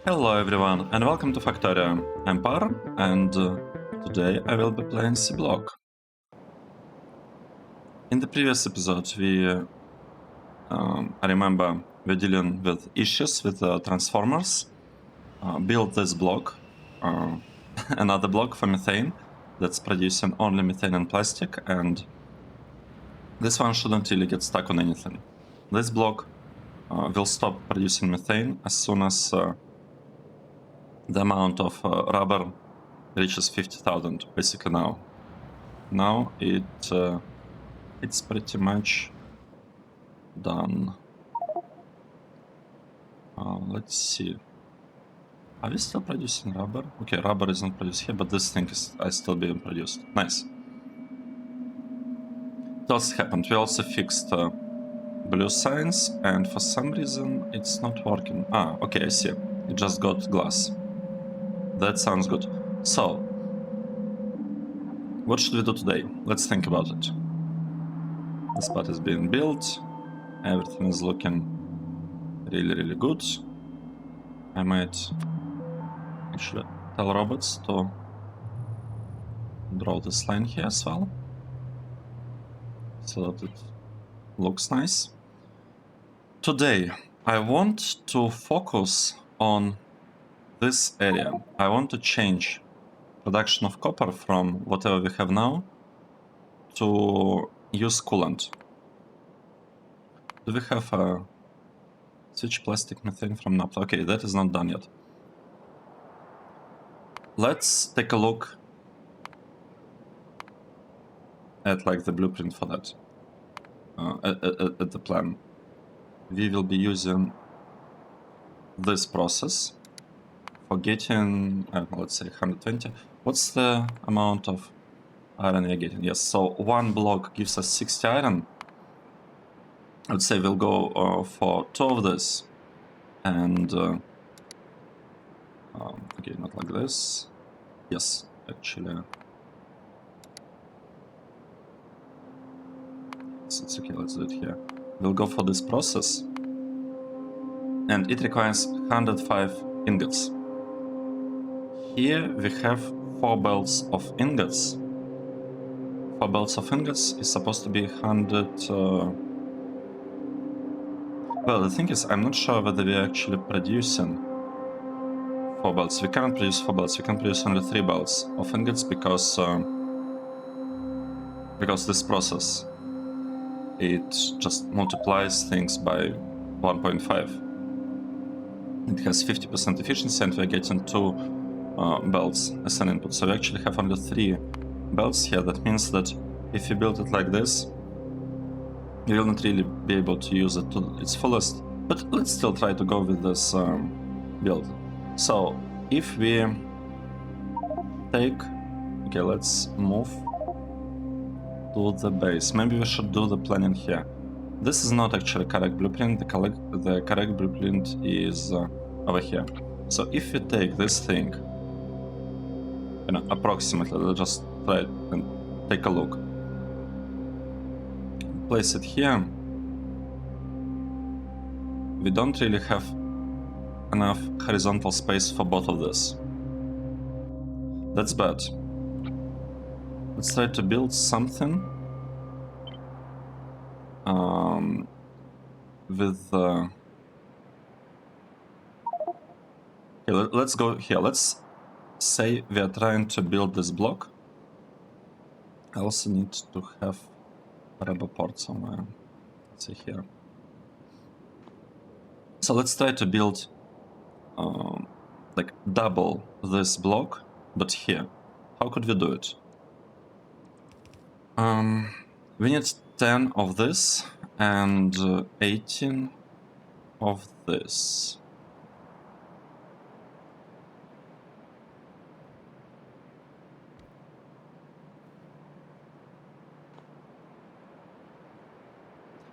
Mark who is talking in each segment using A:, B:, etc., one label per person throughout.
A: Hello everyone and welcome to Factorio. I'm Par and today I will be playing Seablock. In the previous episode I remember we're dealing with issues with transformers. Built this block, another block for methane that's producing only methane and plastic, and this one shouldn't really get stuck on anything. This block will stop producing methane as soon as the amount of rubber reaches 50,000, basically now. Now it's pretty much done. Let's see. Are we still producing rubber? Okay, rubber is not produced here, but this thing is still being produced. Nice. What else happened? We also fixed blue signs, and for some reason it's not working. Ah, okay, I see. It just got glass. That sounds good. So, what should we do today? Let's think about it. This part is being built. Everything is looking really good. I might actually tell robots to draw this line here as well, so that it looks nice. Today I want to focus on this area. I want to change production of copper from whatever we have now to use coolant. Do we have a switch plastic methane from naphtha? Okay, that is not done yet. Let's take a look at like the blueprint for that, at the plan. We will be using this process for getting, let's say 120. What's the amount of iron we're getting? Yes, so one block gives us 60 iron. Let's say we'll go for 2 of this, and okay, not like this. Yes, actually. It's okay, let's do it here. We'll go for this process, and it requires 105 ingots. Here we have 4 belts of ingots. 4 belts of ingots is supposed to be 100... Well, the thing is, I'm not sure whether we're actually producing 4 belts. We cannot produce 4 belts, we can produce only 3 belts of ingots because this process, it just multiplies things by 1.5. It has 50% efficiency, and we're getting 2 belts as an input. So we actually have only 3 belts here. That means that if you build it like this, you will not really be able to use it to its fullest. But let's still try to go with this build. So if we take... Okay, let's move to the base. Maybe we should do the planning here. This is not actually correct blueprint. The correct blueprint is over here. So if we take this thing, you know, approximately, let's just try it and take a look. Place it here. We don't really have enough horizontal space for both of this. That's bad. Let's try to build something with okay, let's go here. Let's say we are trying to build this block. I also need to have a rubber port somewhere. Let's see here. So let's try to build like double this block, but here. How could we do it? We need 10 of this and 18 of this.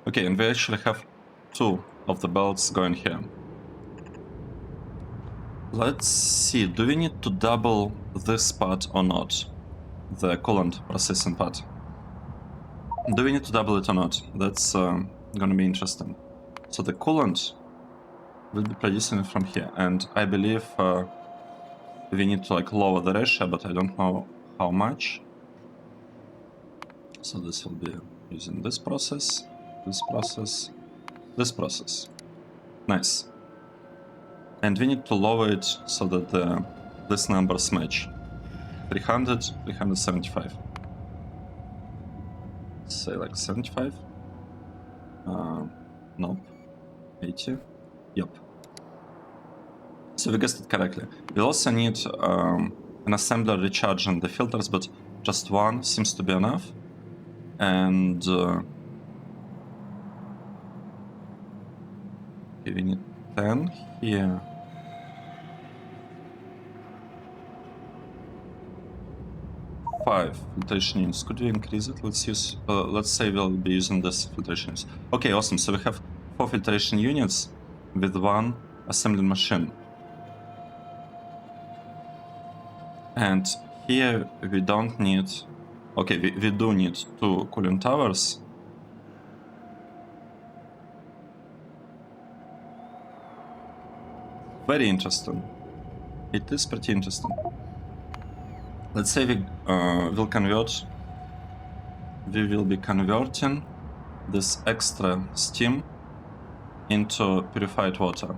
A: Okay, and we actually have 2 of the belts going here. Let's see, do we need to double this part or not? The coolant processing part. Do we need to double it or not? That's gonna be interesting. So the coolant will be producing it from here, and I believe we need to like lower the ratio, but I don't know how much. So this will be using this process, this process, this process. Nice. And we need to lower it so that these numbers match. 300, 375. Say like 75. Nope. 80. Yep. So we guessed it correctly. We also need an assembler recharging the filters, but just one seems to be enough. And okay, we need 10 here. Five filtration units. Could we increase it? Let's use. Let's say we'll be using this filtration units. Okay, awesome. So we have 4 filtration units with 1 assembling machine. And here we don't need. Okay, we do need 2 cooling towers. Very interesting. It is pretty interesting. Let's say we will convert. We will be converting this extra steam into purified water.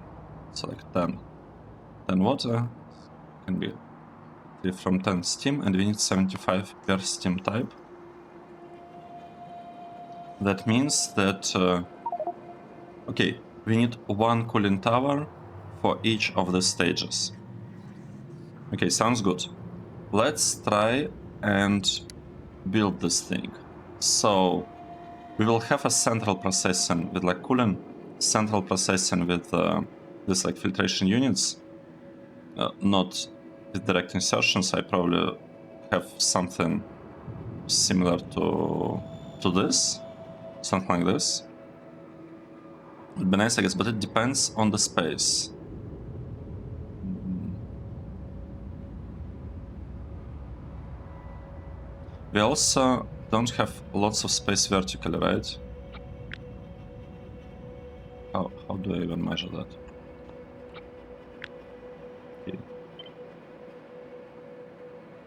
A: So like 10 water can be from 10 steam, and we need 75 per steam type. That means that okay, we need 1 cooling tower for each of the stages. Okay, sounds good. Let's try and build this thing. So we will have a central processing with like cooling, central processing with this like filtration units, not with direct insertions. I probably have something similar to this, something like this. It'd be nice, I guess, but it depends on the space. We also don't have lots of space vertically, right? How do I even measure that? Okay.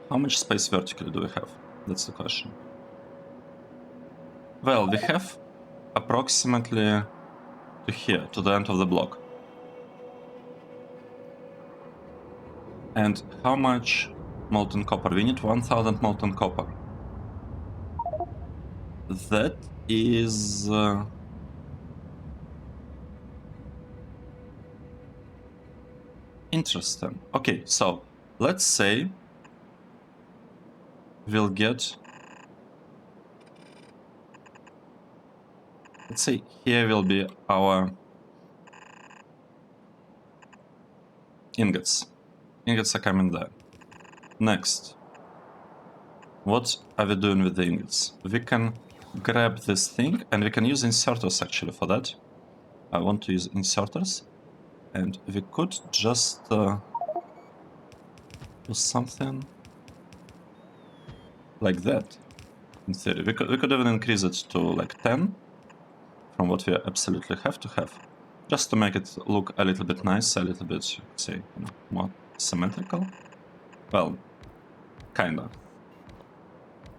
A: How much space vertically do we have? That's the question. Well, we have approximately to here, to the end of the block. And how much molten copper? We need 1000 molten copper. That is interesting. Okay, so let's say we'll get. Let's say here will be our ingots. Ingots are coming there. Next, what are we doing with the ingots? We can grab this thing, and we can use inserters actually for that. I want to use inserters, and we could just do something like that. In theory, we could even increase it to like 10 from what we absolutely have to have, just to make it look a little bit nice, a little bit, say, more symmetrical. Well, kinda.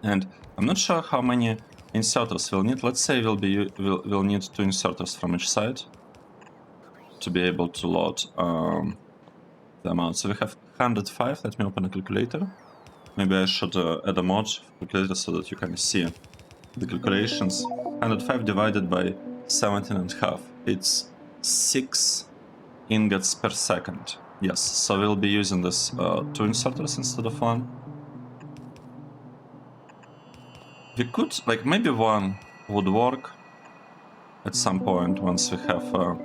A: And I'm not sure how many inserters we'll need. Let's say we'll need 2 inserters from each side to be able to load the amount. So we have 105. Let me open a calculator. Maybe I should add a mod calculator so that you can see the calculations. 105 divided by 17.5. It's 6 ingots per second. Yes, so we'll be using this 2 inserters instead of 1. We could, like, maybe 1 would work at some point once we have a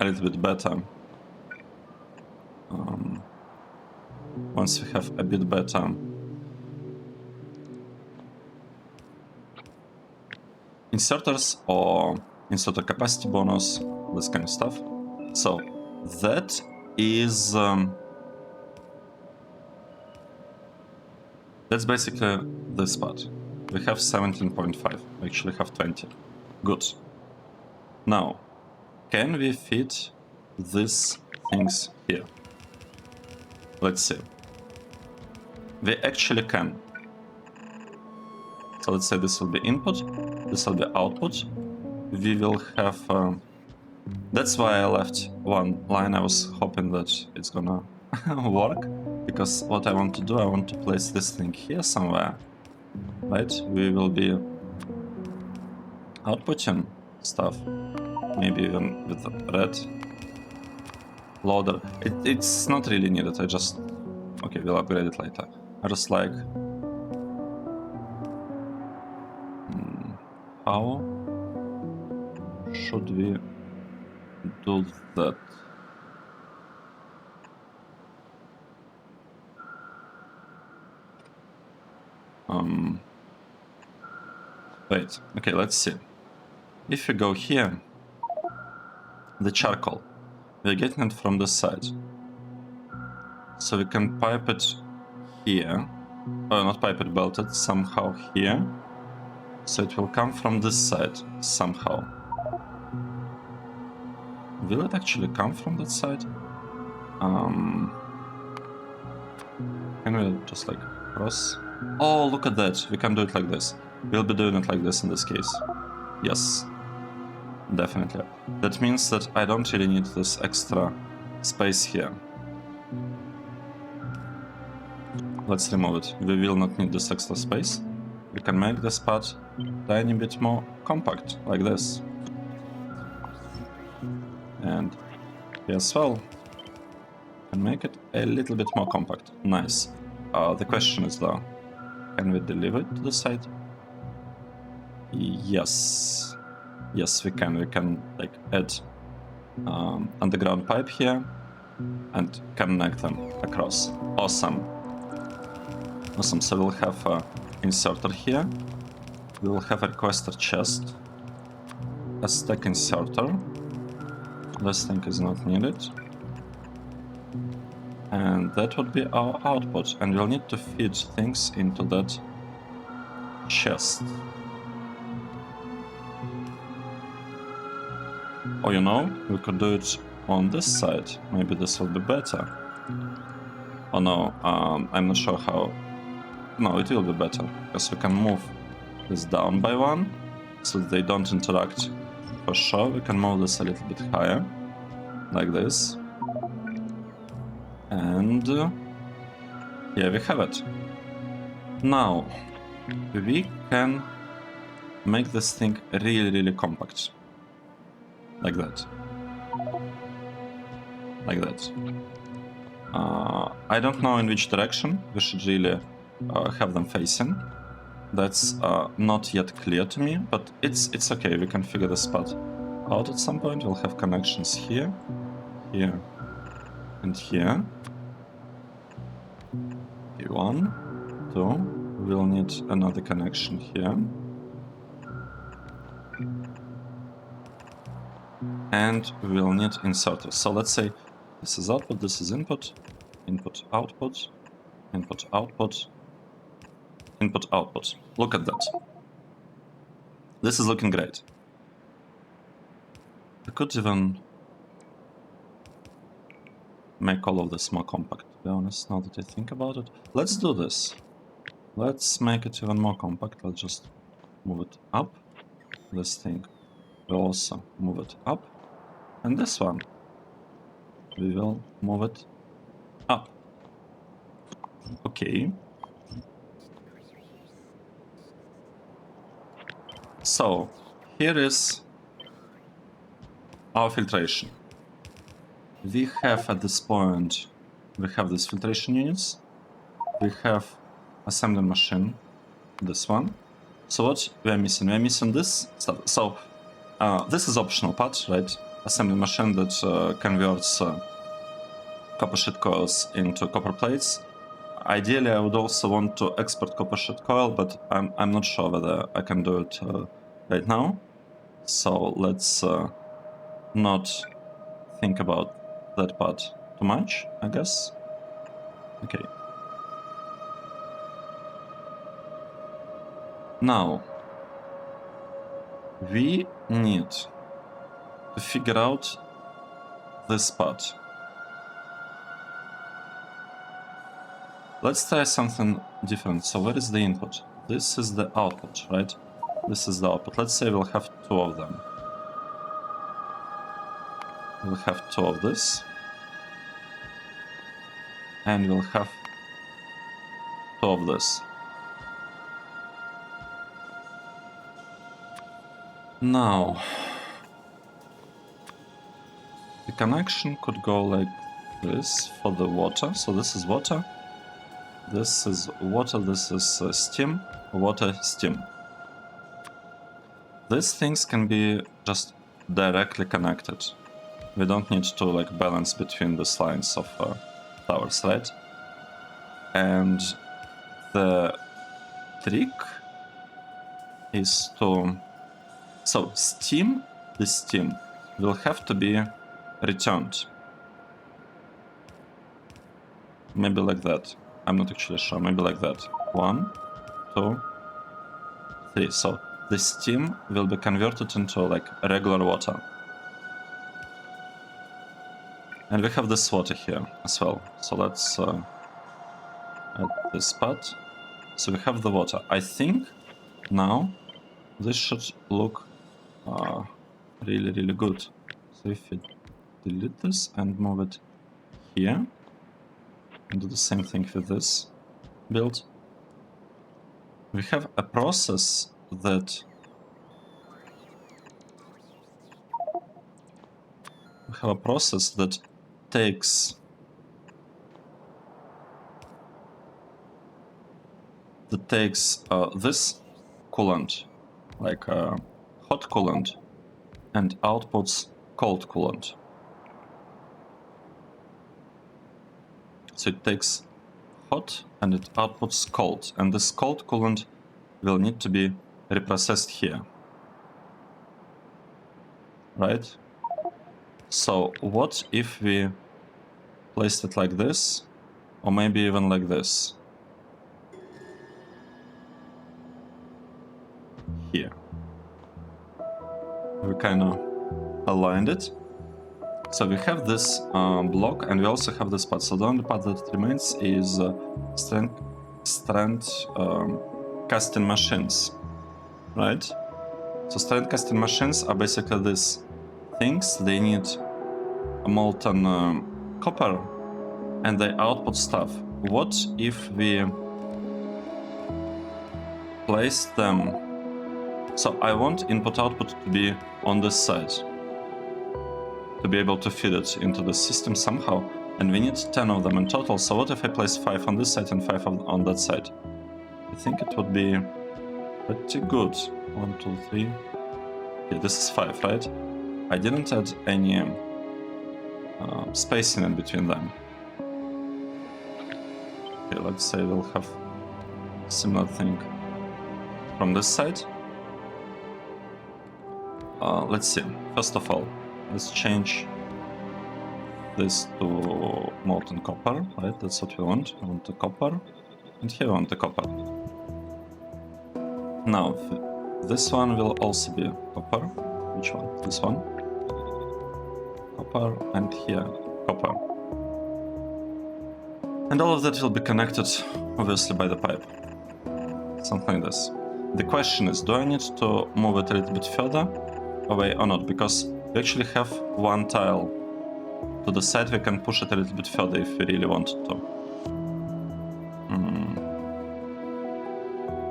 A: little bit better. Once we have a bit better inserters or inserter capacity bonus, this kind of stuff. So that is that's basically this part. We have 17.5. We actually have 20. Good. Now can we fit these things here? Let's see. We actually can. So let's say this will be input, this will be output. We will have... that's why I left one line. I was hoping that it's gonna work, because what I want to do, I want to place this thing here somewhere, right? We will be outputting stuff, maybe even with red loader. It's not really needed, I just... okay, we'll upgrade it later. I just like... how should we do that? Wait, okay, let's see. If we go here, the charcoal, we're getting it from this side. So we can pipe it here, or not pipe it, belt it somehow here. So it will come from this side somehow. Will it actually come from that side? Can we just like cross? Oh, look at that, we can do it like this. We'll be doing it like this in this case. Yes, definitely. That means that I don't really need this extra space here. Let's remove it. We will not need this extra space. We can make this part tiny bit more compact, like this. And here as well, and make it a little bit more compact. Nice. The question is though, can we deliver it to the side? Yes. Yes, we can. We can like add underground pipe here and connect them across. Awesome. Awesome. So we'll have an inserter here. We will have a requester chest, a stack inserter. This thing is not needed. And that would be our output. And we'll need to feed things into that chest. Or you know, we could do it on this side. Maybe this will be better. Oh no, I'm not sure how. No, it will be better, because we can move this down by one, so that they don't interact. For sure, we can move this a little bit higher, like this. And yeah, we have it. Now, we can make this thing really, really compact. Like that. Like that. I don't know in which direction we should really have them facing. That's not yet clear to me, but it's okay. We can figure this part out at some point. We'll have connections here, here, and here. Okay, 1, 2. We'll need another connection here. And we'll need inserters. So let's say this is output, this is input, input, output, input, output, input, output. Look at that. This is looking great. I could even make all of this more compact, to be honest, now that I think about it. Let's do this. Let's make it even more compact. Let's just move it up. This thing will also move it up. And this one, we will move it up. Okay. So, here is our filtration. We have at this point, we have these filtration units. We have assembly machine, this one. So what we are missing? We are missing this stuff. So this is optional part, right? Assembly machine that converts copper sheet coils into copper plates. Ideally, I would also want to export copper sheet coil, but I'm not sure whether I can do it right now. So let's not think about that part too much, I guess. Okay. Now, we need to figure out this part. Let's try something different. So where is the input? This is the output, right? This is the output. Let's say we'll have two of them. We'll have two of this. And we'll have two of this. Now, the connection could go like this for the water. So this is water. This is water. This is steam. Water, steam. These things can be just directly connected. We don't need to like balance between these lines of towers, right? And the trick is to... So steam, this steam, will have to be returned. Maybe like that. I'm not actually sure. Maybe like that. 1, 2, 3. So the steam will be converted into like regular water. And we have this water here as well. So let's add this part. So we have the water. I think now this should look really, really good. So if we delete this and move it here, and do the same thing with this build, we have a process that takes this coolant, like hot coolant, and outputs cold coolant. So it takes hot and it outputs cold, and this cold coolant will need to be reprocessed here, right? So what if we placed it like this, or maybe even like this? Here. We kind of aligned it. So we have this block, and we also have this part. So the only part that remains is strand casting machines, right? So strand casting machines are basically these things. They need a molten copper, and they output stuff. What if we place them? So I want input-output to be on this side, to be able to feed it into the system somehow, and we need 10 of them in total. So what if I place 5 on this side and 5 on that side? I think it would be pretty good. 1, 2, 3. Okay, this is 5, right? I didn't add any spacing in between them. Okay, let's say we'll have a similar thing from this side. Let's see. First of all, let's change this to molten copper, right? That's what we want. We want the copper, and here we want the copper. Now, this one will also be copper. Which one? This one. Copper, and here, copper. And all of that will be connected, obviously, by the pipe. Something like this. The question is, do I need to move it a little bit further away or not? Because we actually have one tile to the side. We can push it a little bit further if we really wanted to.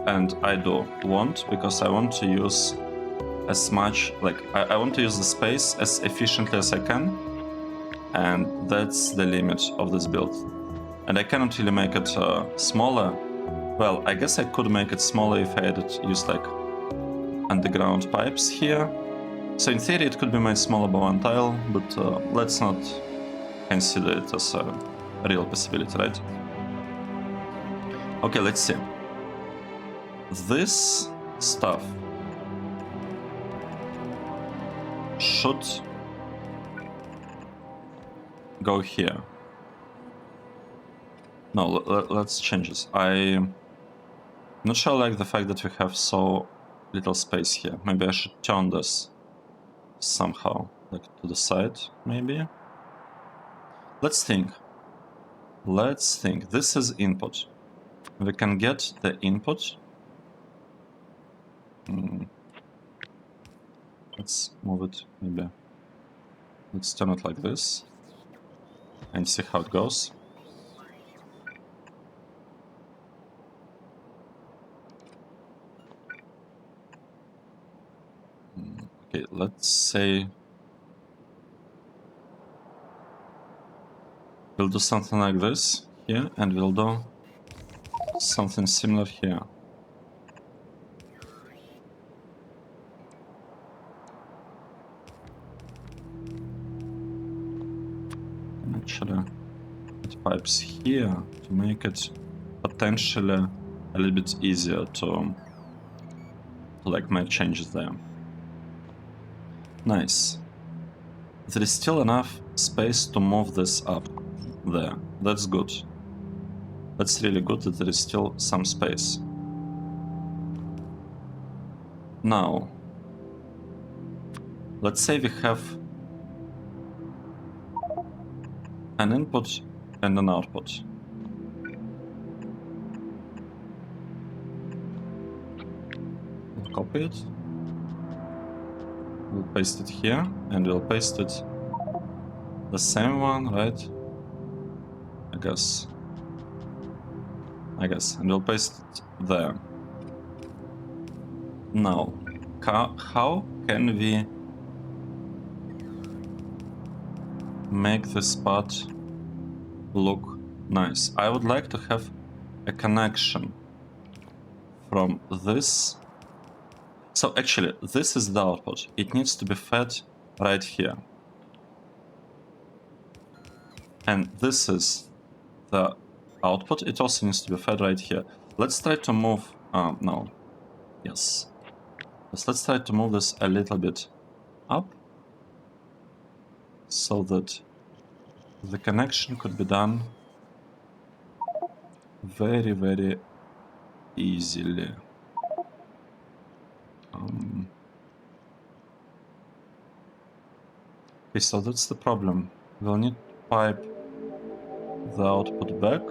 A: And I do want, because I want to use as much, like, I want to use the space as efficiently as I can, and that's the limit of this build. And I cannot really make it smaller. Well, I guess I could make it smaller if I had used like underground pipes here. So in theory it could be made smaller by one tile, but let's not consider it as a real possibility, right? Okay, let's see. This stuff should go here. No, let's change this. I'm not sure I like the fact that we have so little space here. Maybe I should turn this somehow. like to the side, maybe. Let's think. Let's think. This is input. We can get the input. Let's move it, maybe. Let's turn it like this and see how it goes. Okay, let's say we'll do something like this here, and we'll do something similar here. And actually, put pipes here to make it potentially a little bit easier to like make changes there. Nice. There is still enough space to move this up there. That's good. That's really good that there is still some space. Now, let's say we have an input and an output. We'll copy it. We'll paste it here, and we'll paste it the same one, right? I guess. And we'll paste it there. Now, how can we make this part look nice? I would like to have a connection from this. So actually, this is the output. It needs to be fed right here. And this is the output. It also needs to be fed right here. Let's try to move... no. Yes. Let's try to move this a little bit up, so that the connection could be done very, very easily. Okay, so that's the problem. We'll need to pipe the output back.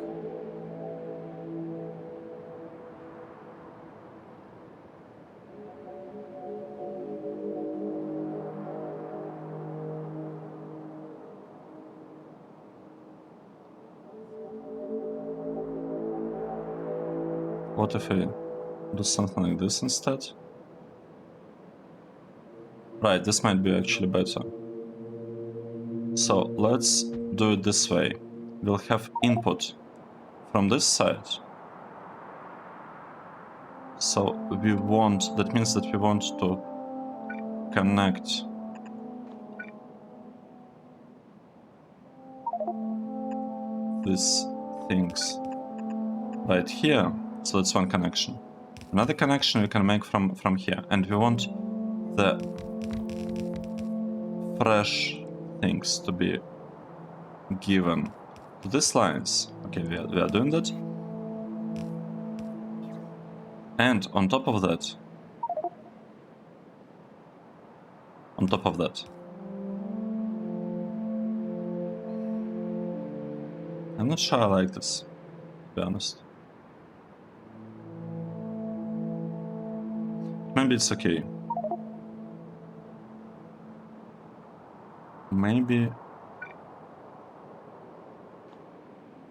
A: What if I do something like this instead? Right, this might be actually better. So let's do it this way. We'll have input from this side. So we want, that means that we want to connect these things right here. So that's one connection. Another connection we can make from here, and we want the fresh things to be given to these lines. Okay, we are doing that. And on top of that, I'm not sure I like this, to be honest. Maybe it's okay. Maybe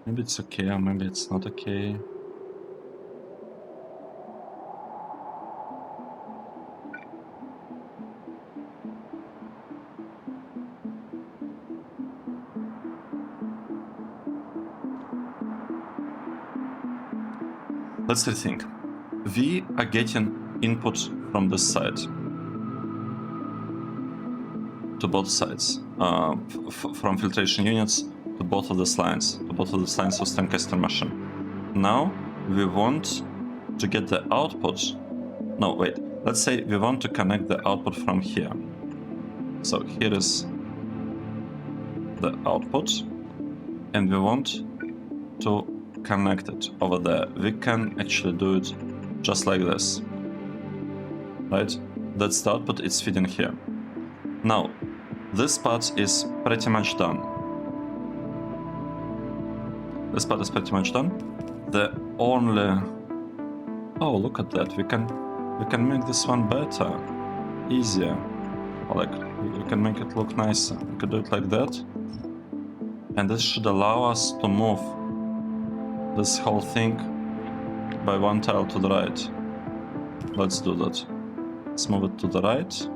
A: it's okay, or maybe it's not okay. Let's rethink. We are getting input from this side to both sides, from filtration units to both of these lines, of Stancaster machine. Now we want to get the output. No, wait. Let's say we want to connect the output from here. So here is the output, and we want to connect it over there. We can actually do it just like this, right? That's the output, it's feeding here. Now, This part is pretty much done. This part is pretty much done. The only... Oh, look at that. We can make this one better, easier. Like, we can make it look nicer. We could do it like that. And this should allow us to move this whole thing by one tile to the right. Let's do that. Let's move it to the right.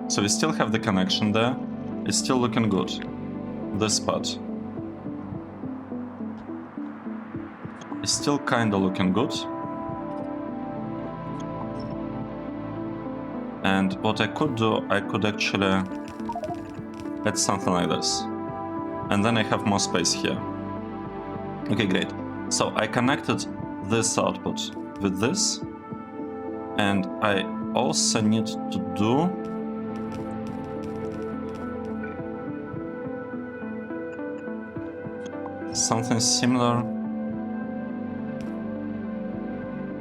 A: So we still have the connection there. It's still looking good. This part is still kinda looking good. And what I could do, I could actually add something like this. And then I have more space here. Okay, great. So I connected this output with this. And I also need to do something similar.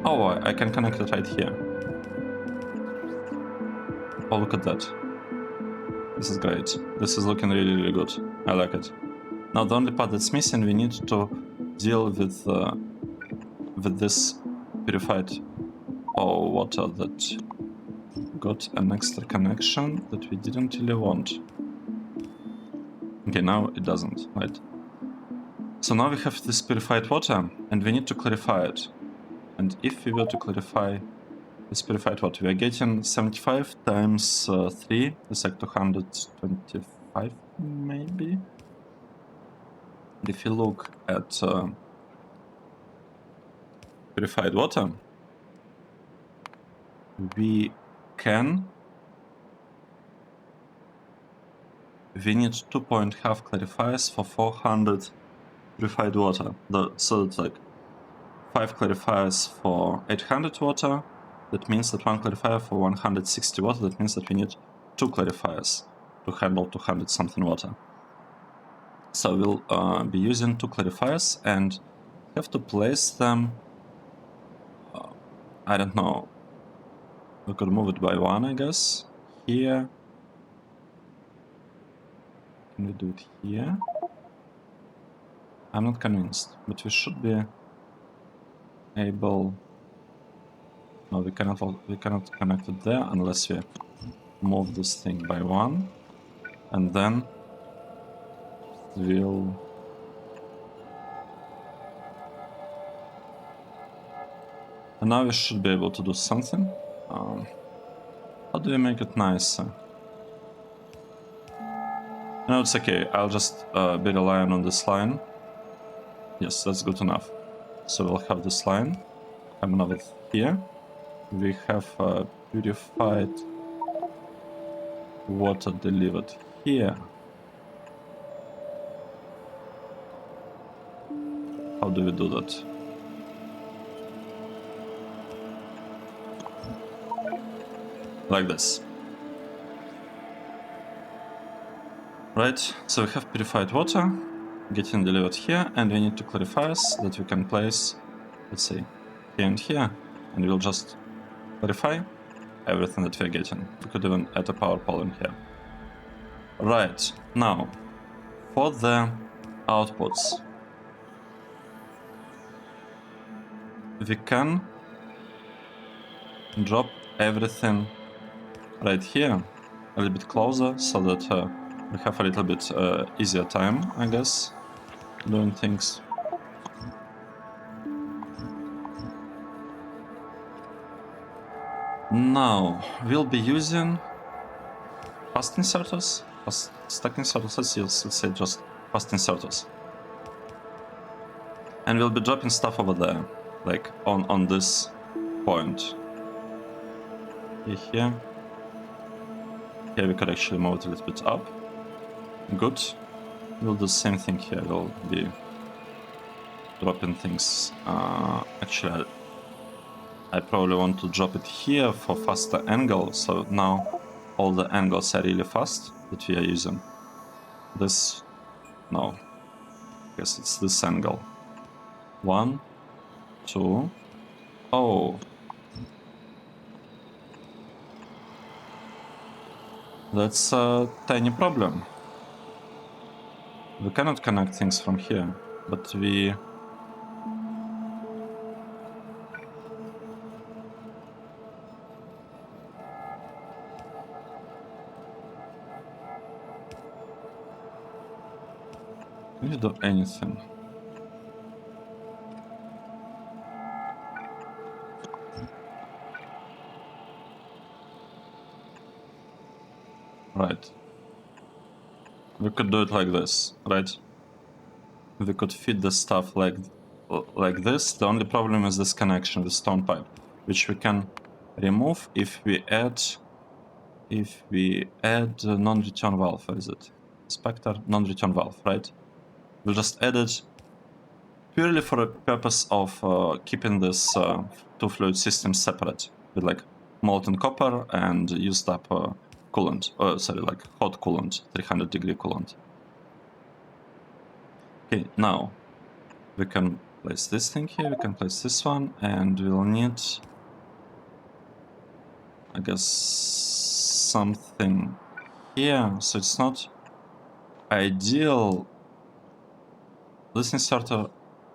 A: Oh, I can connect it right here. Oh, look at that. This is great. This is looking really, really good. I like it. Now the only part that's missing, we need to deal with this purified water that got an extra connection that we didn't really want. Okay, now it doesn't, right? So now we have this purified water, and we need to clarify it. And if we were to clarify this purified water, we are getting 75 times 3, is like 225 maybe. And if you look at purified water, we need 2.5 clarifiers for 400 purified water. So it's like 5 clarifiers for 800 water. That means that 1 clarifier for 160 water. That means that we need 2 clarifiers to handle 200 something water. So we'll be using 2 clarifiers and have to place them. I don't know. We could move it by 1, I guess. Here. Can we do it here? I'm not convinced, but we should be able. No, we cannot connect it there unless we move this thing by 1, and then we'll. And now we should be able to do something. How do we make it nicer? No, it's okay. I'll just be relying on this line. Yes, that's good enough. So we'll have this line coming over here. We have purified water delivered here. How do we do that? Like this. Right, so we have purified water getting delivered here, and we need 2 clarifiers that we can place, let's say, here and here, and we'll just clarify everything that we're getting. We could even add a power pole in here. Right, now, for the outputs, we can drop everything right here, a little bit closer, so that we have a little bit easier time, I guess, doing things. Now, we'll be using fast inserters, stack inserters, let's say just fast inserters. And we'll be dropping stuff over there, like on this point. Here. Here we could actually move it a little bit up. Good. We'll do the same thing here. We'll be dropping things. Actually, I probably want to drop it here for faster angle. So now all the angles are really fast that we are using. This, no, I guess it's this angle. 1, 2. Oh. That's a tiny problem. We cannot connect things from here, but we... Can you do anything? Right. We could do it like this, right? We could feed the stuff like this. The only problem is this connection, the stone pipe, which we can remove if we add a non-return valve. Where is it? Inspector, non-return valve, right? We'll just add it purely for the purpose of keeping this two fluid systems separate with like molten copper and used up coolant. Sorry, like hot coolant, 300-degree coolant. Okay, now we can place this thing here, we can place this one, and we'll need, I guess, something here. So it's not ideal. This inserter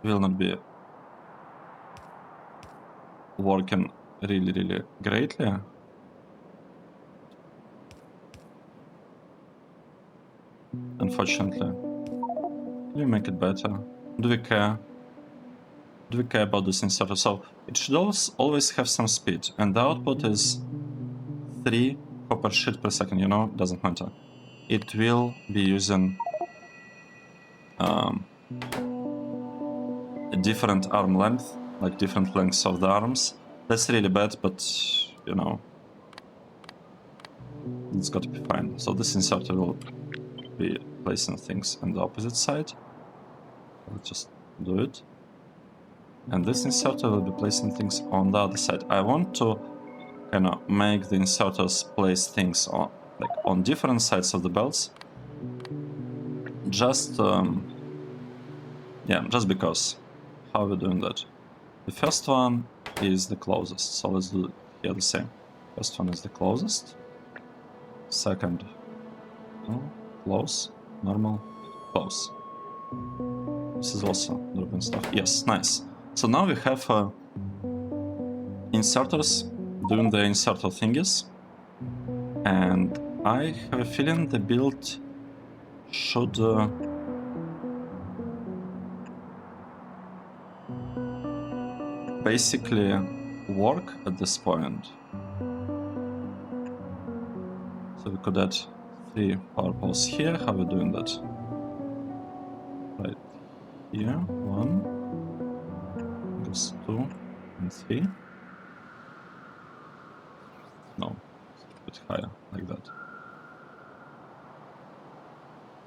A: will not be working really greatly. Unfortunately. Can we make it better? Do we care? Do we care about this inserter? So it should always have some speed, and the output is 3 copper sheet per second, you know, doesn't matter. It will be using a different arm length, like different lengths of the arms. That's really bad, but you know, it's got to be fine. So this inserter will be placing things on the opposite side. Let's just do it. And this inserter will be placing things on the other side. I want to kind of make the inserters place things on, like, on different sides of the belts. Just, yeah, just because. How are we doing that? The first one is the closest, so let's do here the same. First one is the closest. Second, close, normal, close. This is also dropping stuff. Yes, nice. So now we have inserters doing the inserter thingies, and I have a feeling the build should basically work at this point. So we could add 3 power poles here. How are we doing that? Right here, 1, I guess 2 and 3. No, it's a bit higher, like that.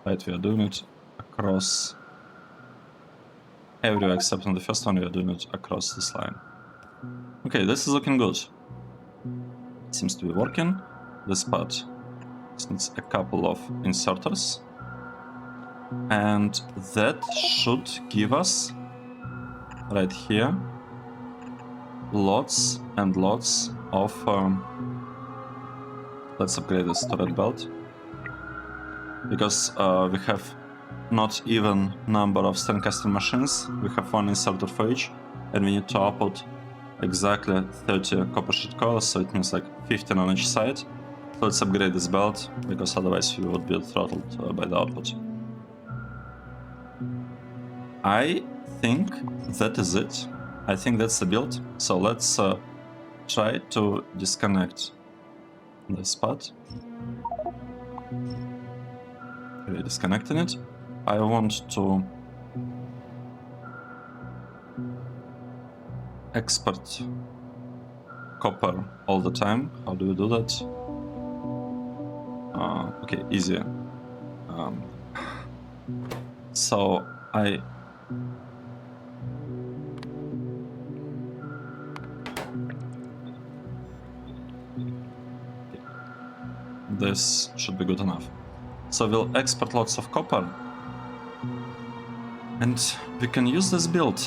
A: Right, we are doing it across everywhere except on the first one. We are doing it across this line. Okay, this is looking good. It seems to be working. This part needs a couple of inserters, and that should give us right here lots and lots of let's upgrade this to red belt, because we have not even number of Stencaster machines. We have 1 inserter for each, and we need to output exactly 30 copper sheet coils, so it means like 15 on each side. So let's upgrade this belt, because otherwise we would be throttled by the output. I think that is it. I think that's the build. So let's try to disconnect this part. Okay, disconnecting it. I want to export copper all the time. How do we do that? Okay, easy. So this should be good enough. So we'll export lots of copper, and we can use this build.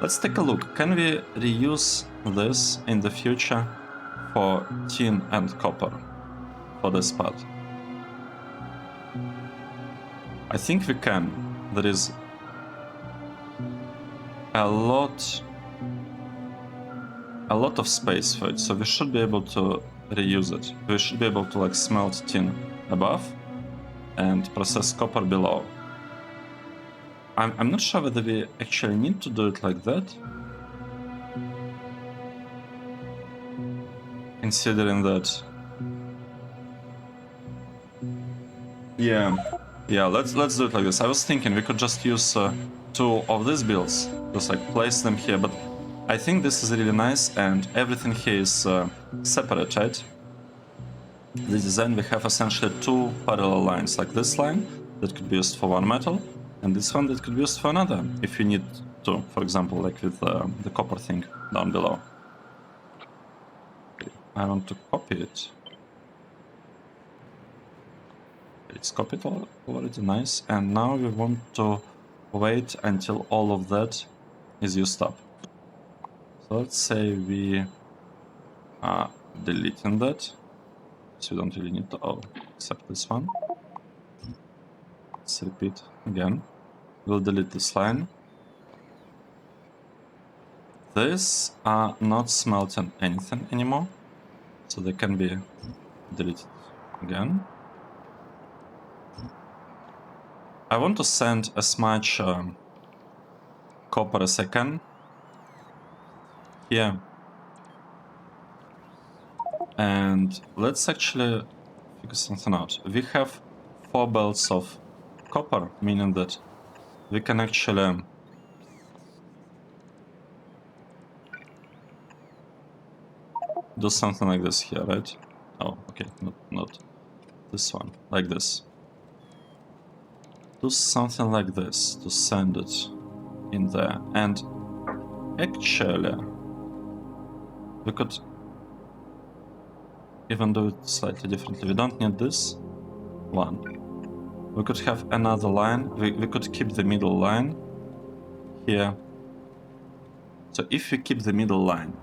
A: Let's take a look. Can we reuse this in the future for tin and copper? for this part. I think we can. There is a lot of space for it, so we should be able to reuse it. We should be able to like smelt tin above and process copper below. I'm not sure whether we actually need to do it like that, considering that. Yeah, let's do it like this. I was thinking we could just use 2 of these builds, just like place them here, but I think this is really nice and everything here is separate, right? The design, we have essentially 2 parallel lines, like this line that could be used for one metal, and this one that could be used for another, if you need to, for example, like with the copper thing down below. I want to copy it. It's copied already, nice. And now we want to wait until all of that is used up. So let's say we are deleting that. So we don't really need to accept this one. Let's repeat again. We'll delete this line. These are not smelting anything anymore, so they can be deleted again. I want to send as much copper as I can here. And let's actually figure something out. We have 4 belts of copper, meaning that we can actually do something like this here, right? Oh, okay, not this one, like this. Do something like this to send it in there. And actually, we could even do it slightly differently. We don't need this one. We could have another line. We could keep the middle line here. So if we keep the middle line,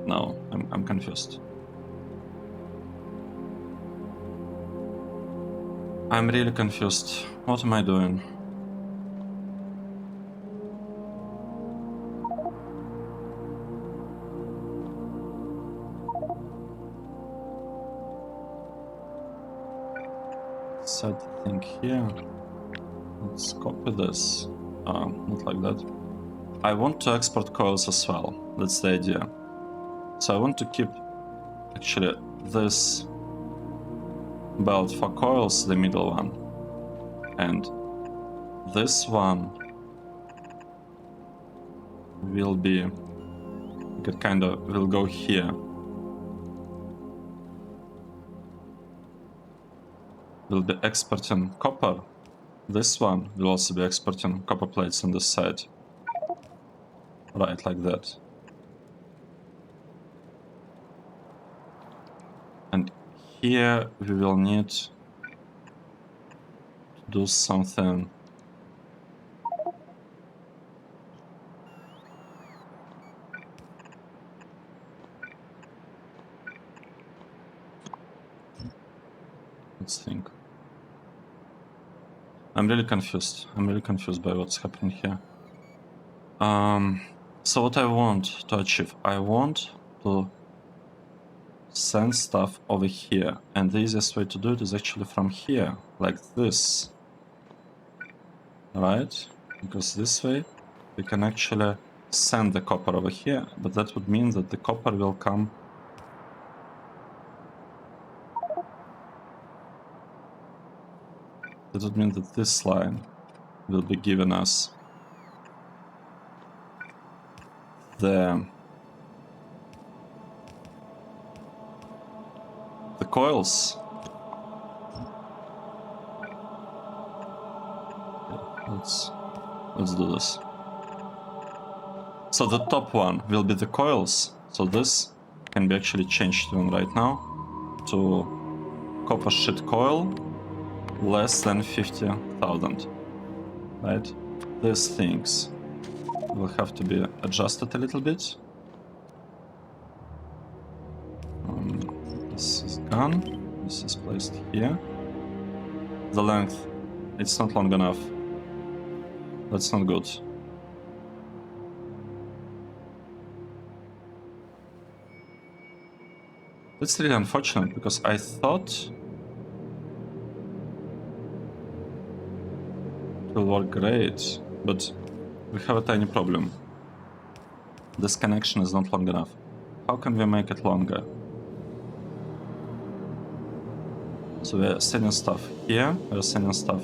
A: no, I'm confused. I'm really confused. What am I doing? Set the thing here. Let's copy this. Not like that. I want to export coils as well. That's the idea. So I want to keep actually this belt for coils, the middle one, and this one will be will go here. Will be exporting copper. This one will also be exporting copper plates on this side. Right, like that. And here we will need to do something. Let's think. I'm really confused. I'm really confused by what's happening here. So what I want to achieve, I want to send stuff over here, and the easiest way to do it is actually from here, like this, right? Because this way we can actually send the copper over here, but that would mean that the copper will come that would mean that this line will be giving us the coils. Let's do this. So the top one will be the coils. So this can be actually changed even right now to copper sheet coil less than 50,000. Right? These things will have to be adjusted a little bit. This is gone. This is placed here. The length, it's not long enough. That's not good. That's really unfortunate because I thought it will work great, but we have a tiny problem. This connection is not long enough. How can we make it longer? So we're sending stuff here, we're sending stuff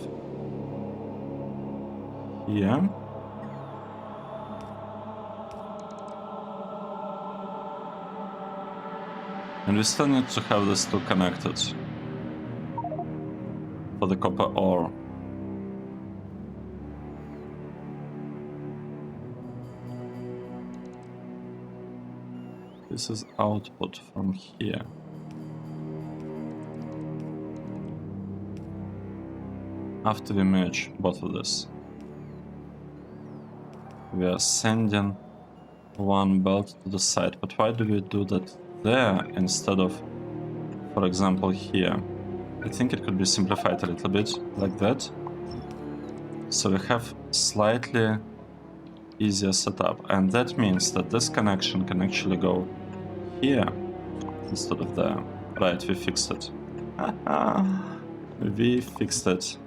A: here. And we still need to have these two connected for the copper ore. This is output from here. After we merge both of this, we are sending one belt to the side. But why do we do that there instead of, for example, here? I think it could be simplified a little bit like that. So we have slightly easier setup, and that means that this connection can actually go here instead of there. Right, we fixed it. We fixed it.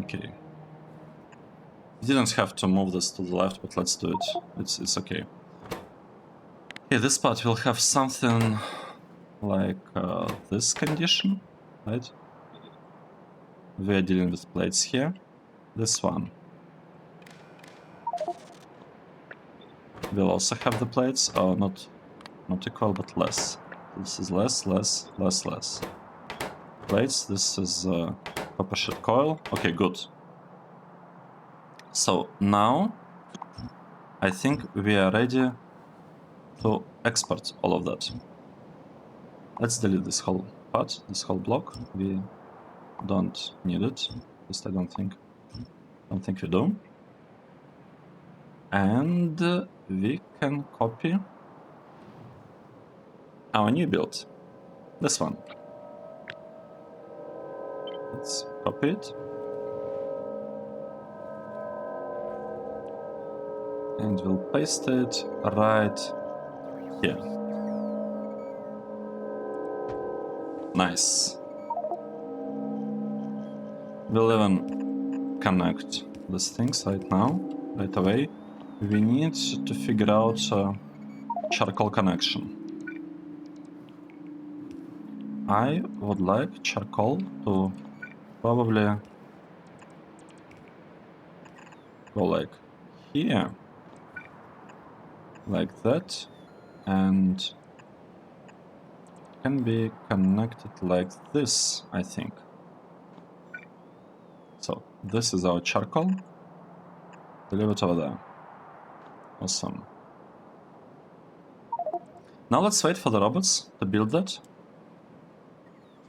A: Okay. We didn't have to move this to the left, but let's do it. It's okay. Okay, this part will have something like this condition, right? We are dealing with plates here. This one will also have the plates, or not equal, but less. This is less. Plates, this is copper sheet coil. Okay, good. So now I think we are ready to export all of that. Let's delete this whole part, this whole block. We don't need it. At least I don't think we do. And we can copy our new build. This one. Let's copy it. And we'll paste it right here. Nice. We'll even connect these things right now, right away. We need to figure out a charcoal connection. I would like charcoal to probably go like here, like that, and can be connected like this, I think. So this is our charcoal. Leave it over there. Awesome. Now let's wait for the robots to build that.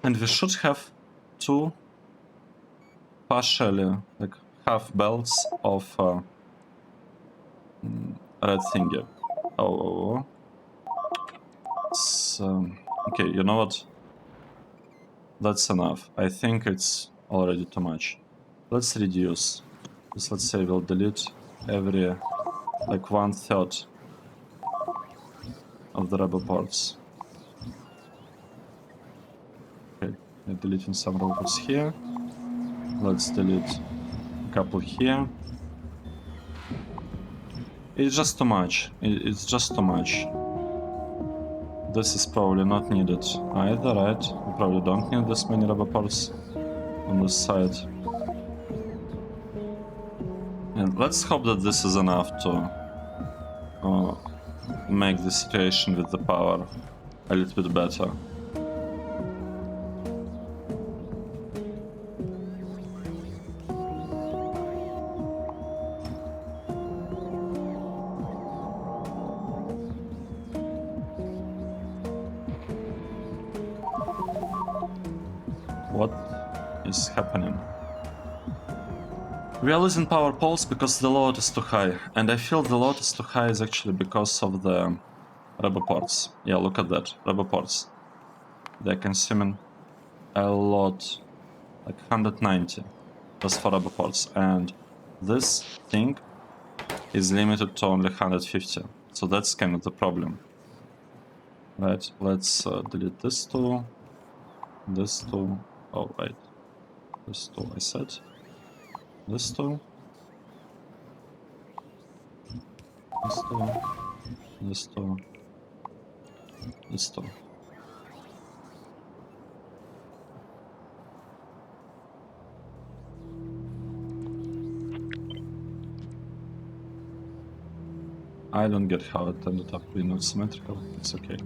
A: And we should have two partially, like half belts of red thingy. Oh. Okay, you know what? That's enough. I think it's already too much. Let's reduce. Just let's say we'll delete every, like 1/3 of the rubber parts. Okay, I'm deleting some robots here. Let's delete a couple here. It's just too much. It's just too much. This is probably not needed either, right? We probably don't need this many rubber parts on this side. And let's hope that this is enough to make the situation with the power a little bit better. What is happening? We are losing power poles because the load is too high, and I feel the load is too high is actually because of the rubber ports. Yeah, look at that, rubber ports. They're consuming a lot, like 190 just for rubber ports, and this thing is limited to only 150, so that's kind of the problem. Right, let's delete this two, oh right, this two I said, this two, this two, this two, this two. I don't get how it ended up being not symmetrical. It's okay.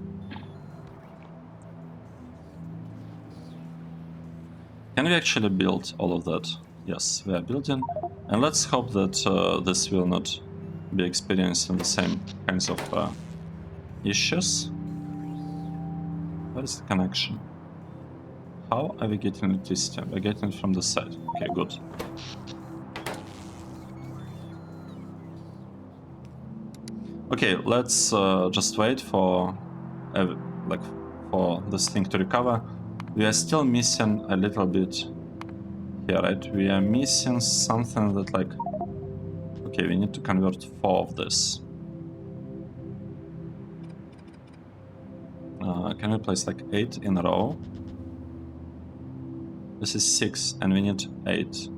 A: Can we actually build all of that? Yes, we are building. And let's hope that this will not be experiencing the same kinds of issues. What is the connection? How are we getting electricity? We're getting it from the side. Okay, good. Okay, let's just wait for for this thing to recover. We are still missing a little bit here, right? We are missing something that like... Okay, we need to convert 4 of this. Can we place like 8 in a row? This is 6 and we need 8.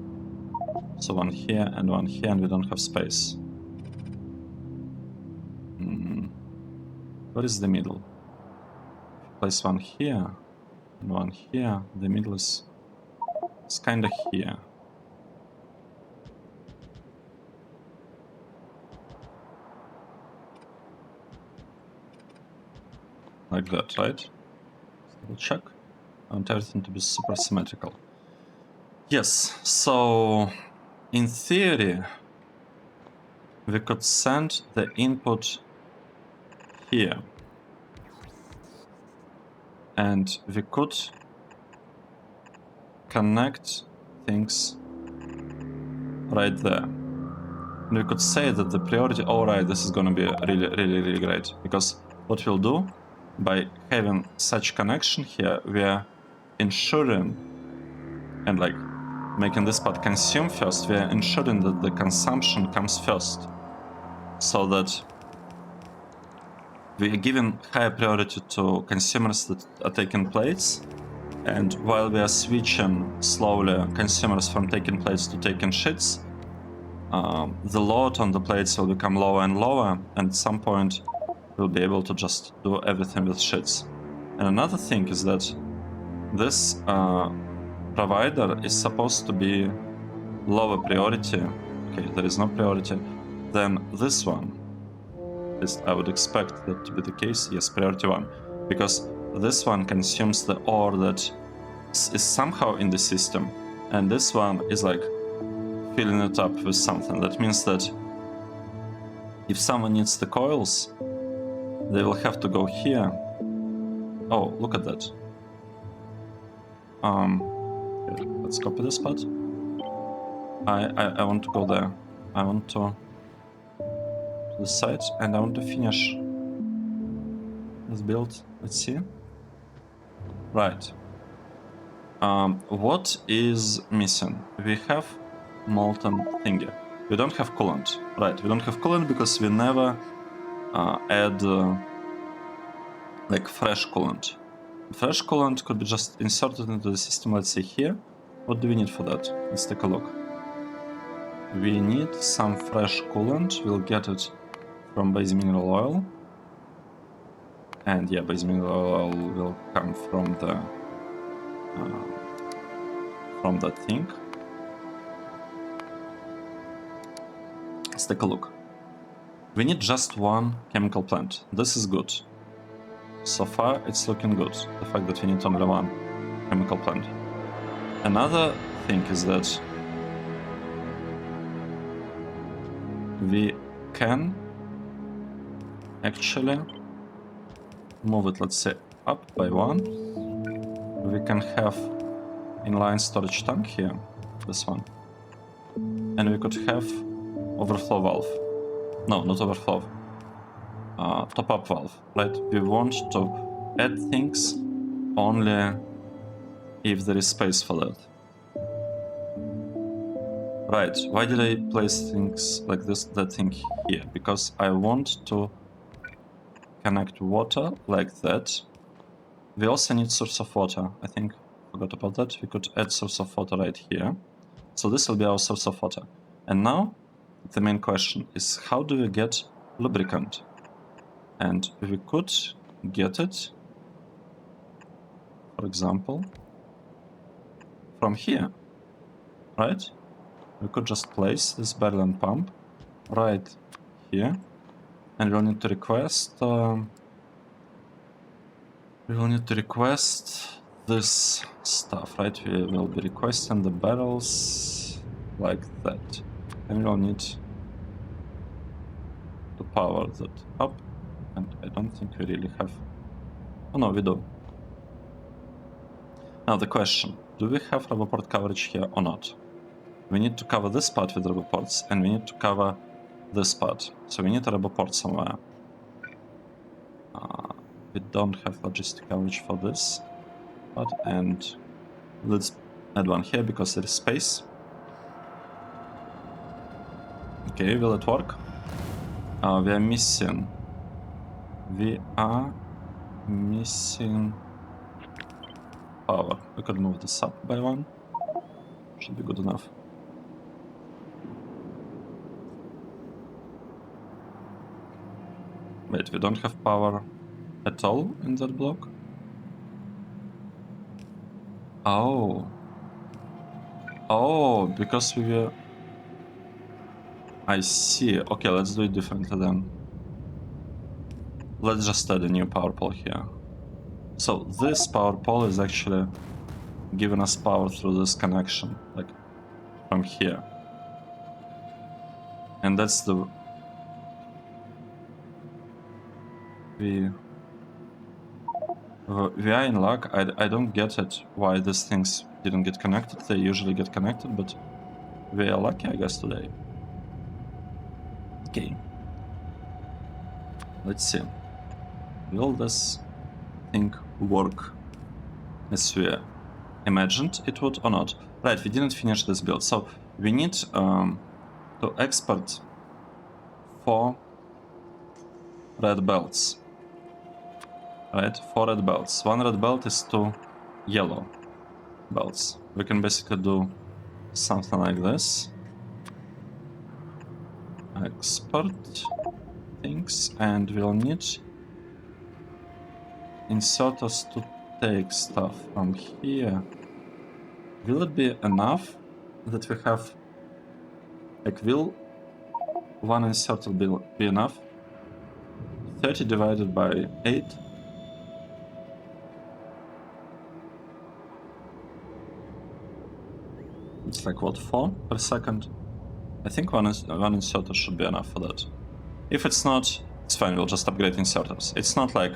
A: So 1 here and 1 here, and we don't have space. What is the middle? Place 1 here and 1 here. The middle is kinda here. Like that, right? Double check. I want everything to be super symmetrical. Yes, so in theory, we could send the input here. And we could connect things right there. And we could say that the priority, alright, this is gonna be really great. Because what we'll do, by having such connection here, we are ensuring, and like making this part consume first, we are ensuring that the consumption comes first. So that we are giving higher priority to consumers that are taking plates, and while we are switching slowly consumers from taking plates to taking sheets, the load on the plates will become lower and lower, and at some point we'll be able to just do everything with sheets. And another thing is that this provider is supposed to be lower priority, okay, there is no priority, than this one. At least I would expect that to be the case. Yes, priority 1, because this one consumes the ore that is somehow in the system, and this one is like filling it up with something. That means that if someone needs the coils, they will have to go here. Oh, look at that. Okay, let's copy this part. I want to go there. I want to the side, and I want to finish this build. Let's see. Right. What is missing? We have molten thingy. We don't have coolant. Right, we don't have coolant because we never add like fresh coolant. Fresh coolant could be just inserted into the system, let's say here. What do we need for that? Let's take a look. We need some fresh coolant. We'll get it from base mineral oil. And yeah, base mineral oil will come from that thing. Let's take a look. We need just one chemical plant. This is good. So far, it's looking good. The fact that we need only one chemical plant. Another thing is that we can actually move it, let's say, up by 1. We can have inline storage tank here, this one. And we could have overflow valve. No, not overflow. Top-up valve, right? We want to add things only if there is space for that. Right, why did I place things like this, that thing here? Because I want to connect water like that. We also need source of water. I think I forgot about that. We could add source of water right here. So this will be our source of water. And now the main question is, how do we get lubricant? And we could get it, for example, from here, right? We could just place this barrel and pump right here, and we'll need to request this stuff, right? We will be requesting the barrels like that, and we'll need to power that up, and I don't think we really have. Oh no, we do. Now the question, do we have RoboPort coverage here or not? We need to cover this part with RoboPorts, and we need to cover this part. So we need a RoboPort somewhere. We don't have logistic coverage for this part, and let's add one here because there is space. Okay, will it work? We are missing power. We could move this up by one. Should be good enough. Wait, we don't have power at all in that block? Oh. Oh, because we were... I see. Okay, let's do it differently then. Let's just add a new power pole here. So this power pole is actually giving us power through this connection, like from here. And that's the... We are in luck. I don't get it why these things didn't get connected. They usually get connected, but we are lucky, I guess, today. Okay. Let's see. Will this thing work as we imagined it would or not? Right, we didn't finish this build, so we need to export 4 red belts. Right, 4 red belts. 1 red belt is 2 yellow belts. We can basically do something like this. Export things, and we'll need inserters to take stuff from here. Will it be enough that we have, like, will 1 inserter be enough? 30 divided by 8. It's like, what, 4 per second? I think one inserter should be enough for that. If it's not, it's fine, we'll just upgrade inserters. It's not like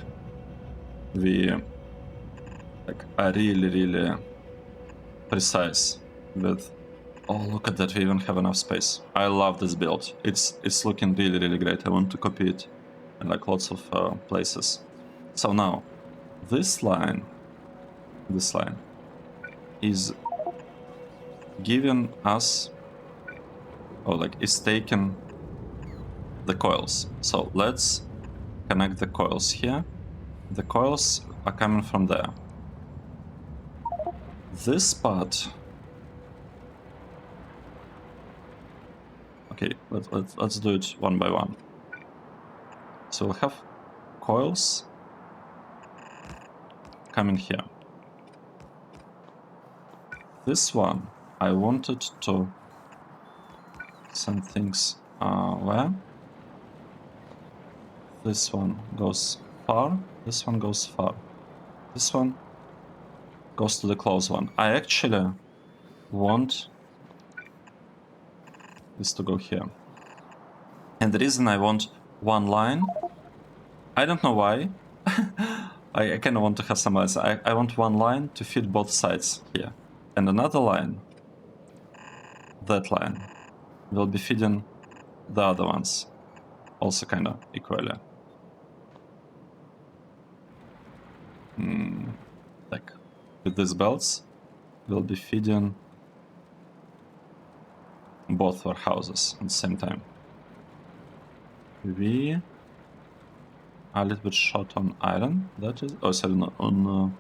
A: we are really precise with... Oh, look at that, we even have enough space. I love this build. It's looking really great. I want to copy it in like lots of places. So now, this line is giving us, or like is taking the coils. So let's connect the coils here. The coils are coming from there. This part... Okay, let's do it one by one. So we'll have coils coming here. This one, I wanted to send things where? This one goes far, this one goes far. This one goes to the close one. I actually want this to go here. And the reason I want one line, I don't know why. I kind of want to have some else. I want one line to feed both sides here. And another line, that line, will be feeding the other ones, also kind of equally. Like, with these belts, we'll be feeding both warehouses at the same time. We are a little bit short on iron, that is... Oh, sorry, no, on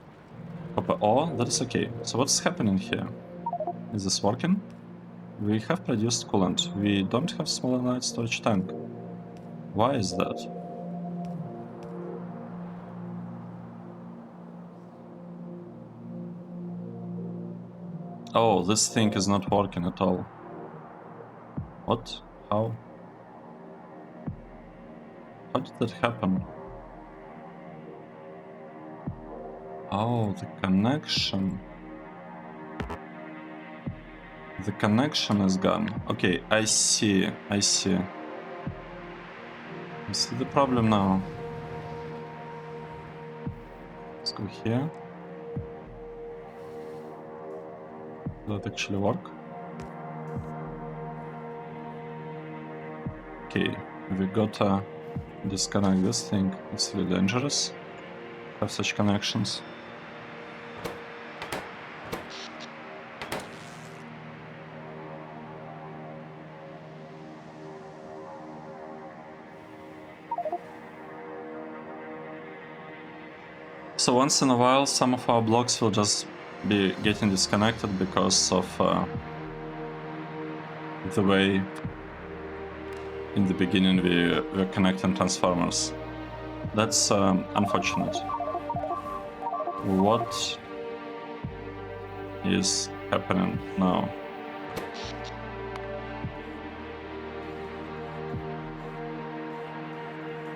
A: copper ore, that is okay. So what's happening here? Is this working? We have produced coolant. We don't have smaller light storage tank. Why is that? Oh, this thing is not working at all. What? How? How did that happen? Oh, the connection. The connection is gone. Okay, I see. I see. I see the problem now. Let's go here. Does that actually work? Okay, we gotta disconnect this thing. It's really dangerous to have such connections. So once in a while, some of our blocks will just be getting disconnected because of the way in the beginning we were connecting transformers. That's unfortunate. What is happening now?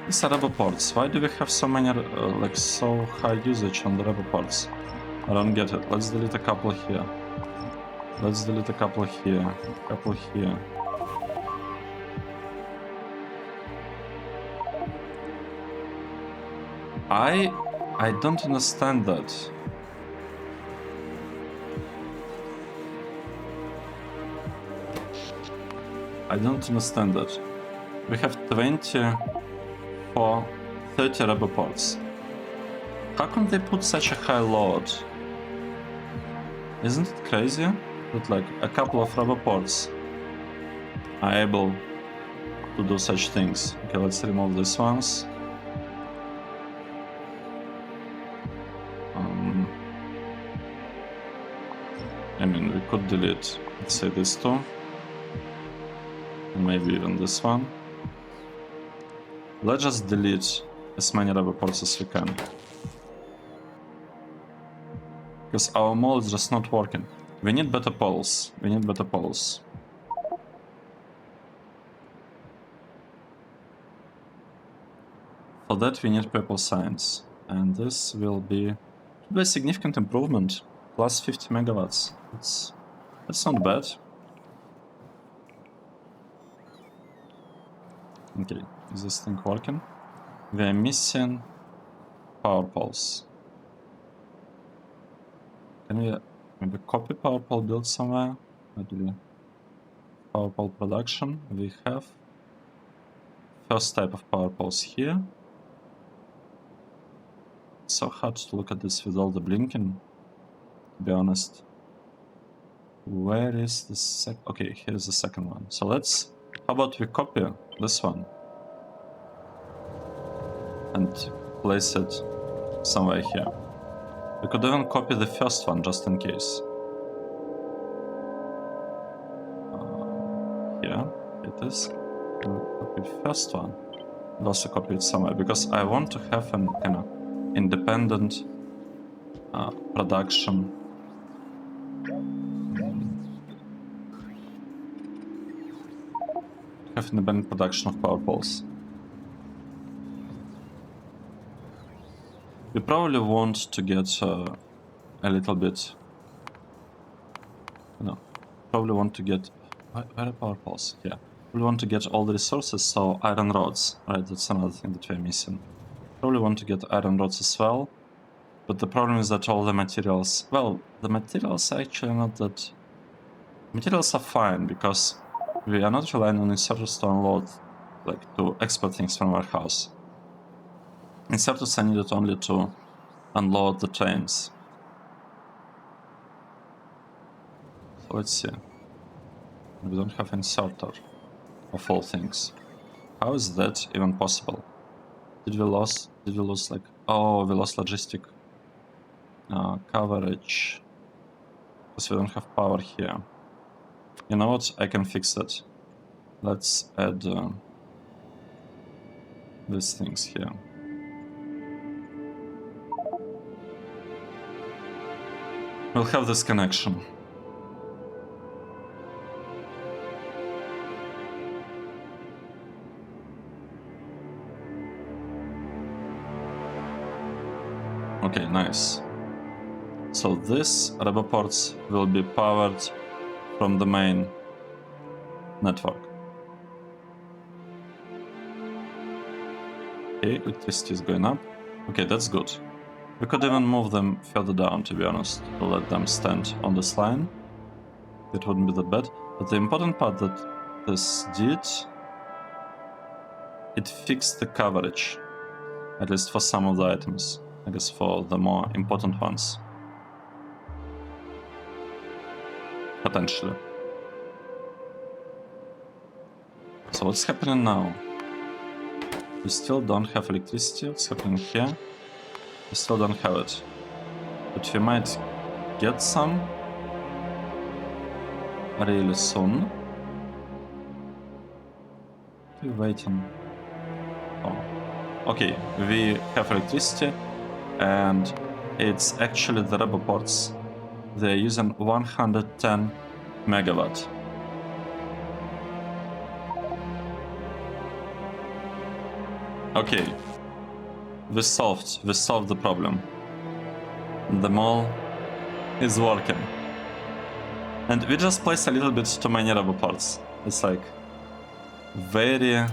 A: These are rubber ports. Why do we have so many, like, so high usage on the rubber ports? I don't get it. Let's delete a couple here. Let's delete a couple here. A couple here. I don't understand that. I don't understand that. We have 20 for 30 rubber ports. How come they put such a high load? Isn't it crazy that like a couple of rubber ports are able to do such things? Okay, let's remove these ones. I mean, we could delete, let's say, these two. And maybe even this one. Let's just delete as many rubber ports as we can. Because our mold is just not working. We need better poles. We need better poles. For that we need purple signs. And this will be a significant improvement. Plus 50 megawatts. That's not bad. Okay, is this thing working? We are missing power poles. Can we maybe copy power pole build somewhere? Where do we? Power pole production. We have first type of power poles here. It's so hard to look at this with all the blinking, to be honest. Where is the okay, here's the second one. So let's, how about we copy this one and place it somewhere here. We could even copy the first one just in case. Here it is. And copy the first one and also copy it somewhere because I want to have an kind of independent production. Have independent production of power poles. We probably want to get a little bit. No, probably want to get. Where are power poles? Yeah, we want to get all the resources. So iron rods, right? That's another thing that we're missing. Probably want to get iron rods as well. But the problem is that all the materials... Well, the materials are actually not that... Materials are fine, because we are not relying on inserters to unload, like, to export things from our house. Inserters are needed only to unload the trains. So let's see. We don't have inserter of all things. How is that even possible? Did we lose like... Oh, we lost logistic coverage. Because we don't have power here. You know what? I can fix that. Let's add these things here. We'll have this connection. Okay, nice. So this RoboPorts will be powered from the main network. Okay, electricity is going up. Okay, that's good. We could even move them further down, to be honest, to let them stand on this line. It wouldn't be that bad. But the important part that this did, it fixed the coverage, at least for some of the items. I guess for the more important ones. Potentially. So what's happening now? We still don't have electricity. What's happening here? We still don't have it. But we might get some really soon. We're waiting. Oh. Okay, we have electricity, and it's actually the RoboPorts. They're using 110 megawatt. Okay, we solved the problem. The mall is working. And we just placed a little bit too many RoboPorts. It's like very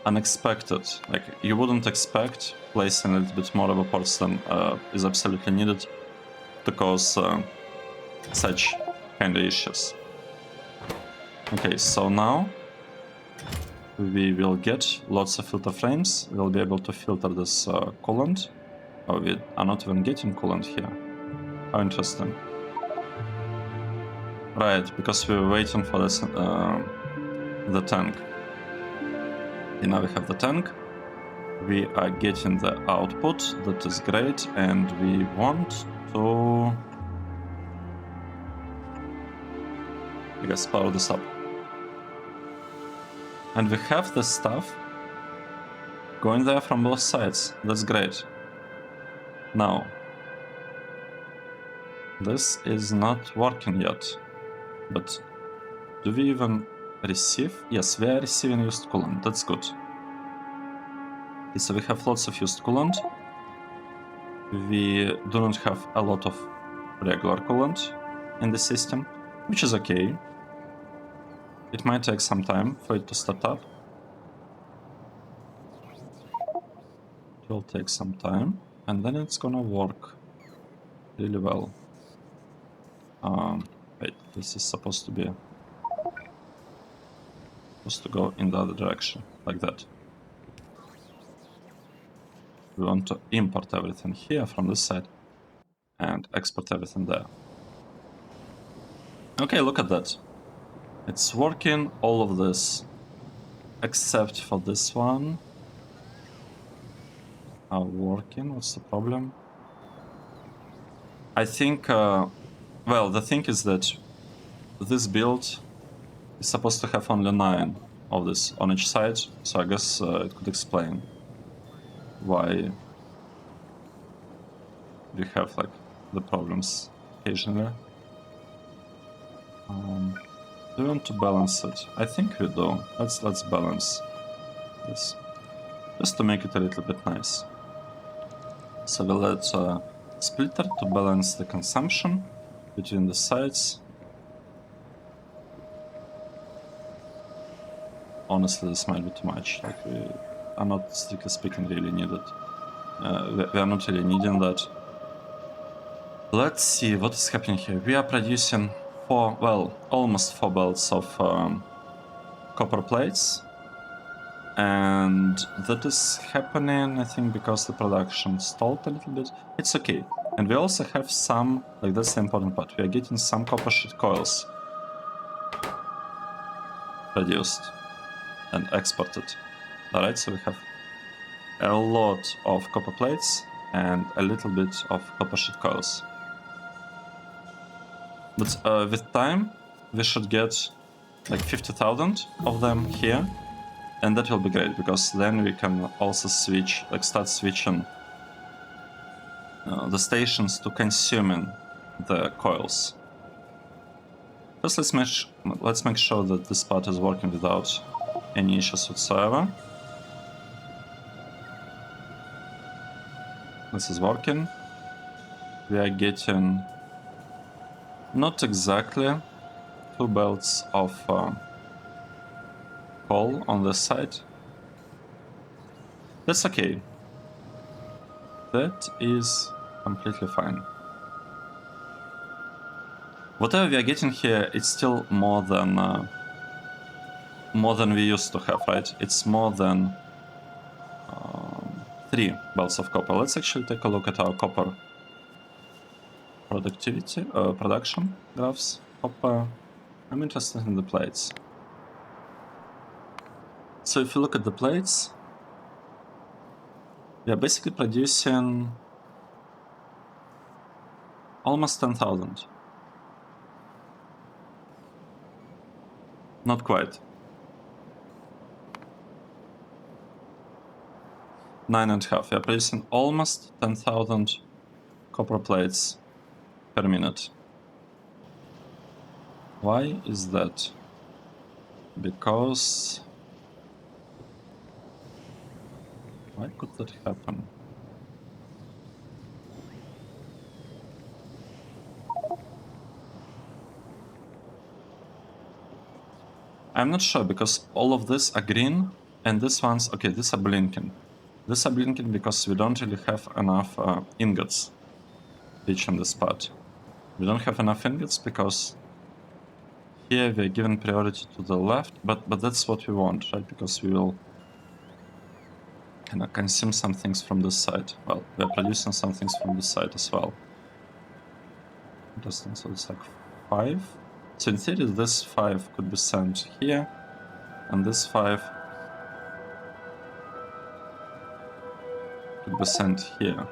A: unexpected. Like, you wouldn't expect placing a little bit more RoboPorts than is absolutely needed to cause such kind of issues. Okay, so now we will get lots of filter frames. We'll be able to filter this coolant. Oh, we are not even getting coolant here. How interesting. Right, because we were waiting for this, the tank. And now we have the tank. We are getting the output. That is great. And we want to, I guess, power this up. And we have the stuff going there from both sides. That's great. Now, this is not working yet. But do we even receive? Yes, we are receiving used coolant. That's good. Okay, so we have lots of used coolant. We do not have a lot of regular coolant in the system, which is okay. It might take some time for it to start up. It will take some time, and then it's gonna work really well. Wait, this is supposed to go in the other direction, like that. We want to import everything here from this side and export everything there. Okay, look at that. It's working, all of this, except for this one, are working. What's the problem? I think, well, the thing is that this build is supposed to have only 9 of this on each side, so I guess it could explain why we have like the problems occasionally. Do we want to balance it? I think we do. Let's balance this, just to make it a little bit nice. So we'll let splitter to balance the consumption between the sides. Honestly, this might be too much. Like, we are not, strictly speaking, really needed we are not really needing that. Let's see what is happening here. We are producing almost 4 belts of copper plates. And that is happening, I think, because the production stalled a little bit. It's okay. And we also have some, like that's the important part, we are getting some copper sheet coils produced and exported. Alright, so we have a lot of copper plates and a little bit of copper sheet coils. But with time, we should get like 50,000 of them here. And that will be great, because then we can also switch, like start switching the stations to consuming the coils. First, let's make sure that this part is working without any issues whatsoever. This is working. We are getting not exactly 2 belts of coal on this side. That's okay. That is completely fine. Whatever we are getting here, it's still more than we used to have, right? It's more than 3 belts of copper. Let's actually take a look at our copper production graphs. Copper. I'm interested in the plates. So if you look at the plates, we are basically producing almost 10,000. Not quite. 9.5. We are producing almost 10,000 copper plates per minute. Why is that? Because... why could that happen? I'm not sure, because all of these are green, and these ones, okay, these are blinking. These are blinking because we don't really have enough ingots reaching this part. We don't have enough ingots because here we're giving priority to the left, but that's what we want, right? Because we will kind of consume some things from this side. Well, we're producing some things from this side as well. Interesting, so it's like 5. So in theory, this 5 could be sent here, and this 5 could be sent here.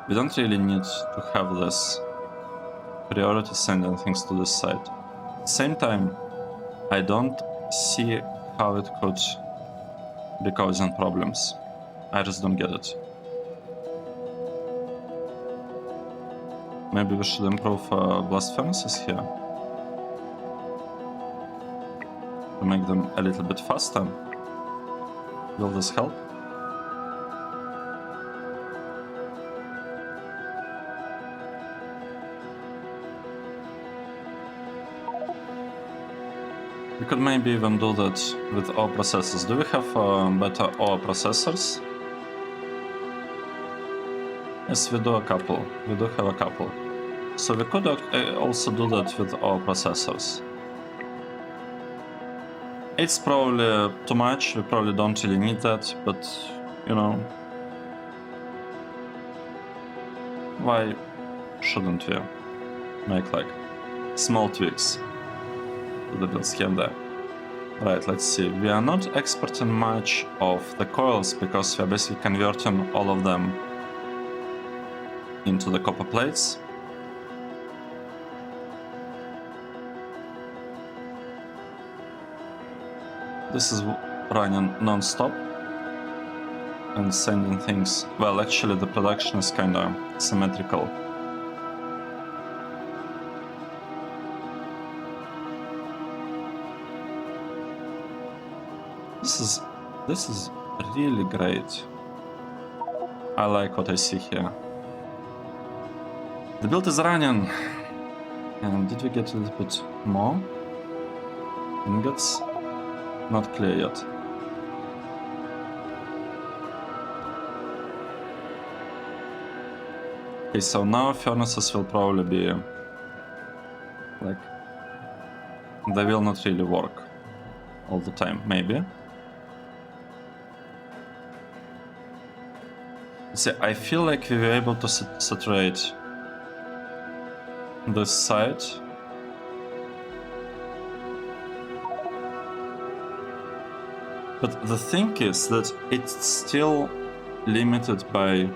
A: We don't really need to have this priority sending things to this side. At the same time, I don't see how it could be causing problems. I just don't get it. Maybe we should improve blast furnaces here to make them a little bit faster. Will this help? We could maybe even do that with ore processors. Do we have better ore processors? Yes, we do a couple. We do have a couple. So we could also do that with ore processors. It's probably too much. We probably don't really need that, but you know, why shouldn't we make like small tweaks to the build scheme there? Right, let's see. We are not exporting much of the coils because we are basically converting all of them into the copper plates. This is running non-stop and sending things. Well, actually the production is kind of symmetrical. This is really great. I like what I see here. The build is running. And did we get a little bit more ingots? Not clear yet. Okay, so now furnaces will probably be like they will not really work all the time, maybe. See, I feel like we were able to saturate this side. But the thing is that it's still limited by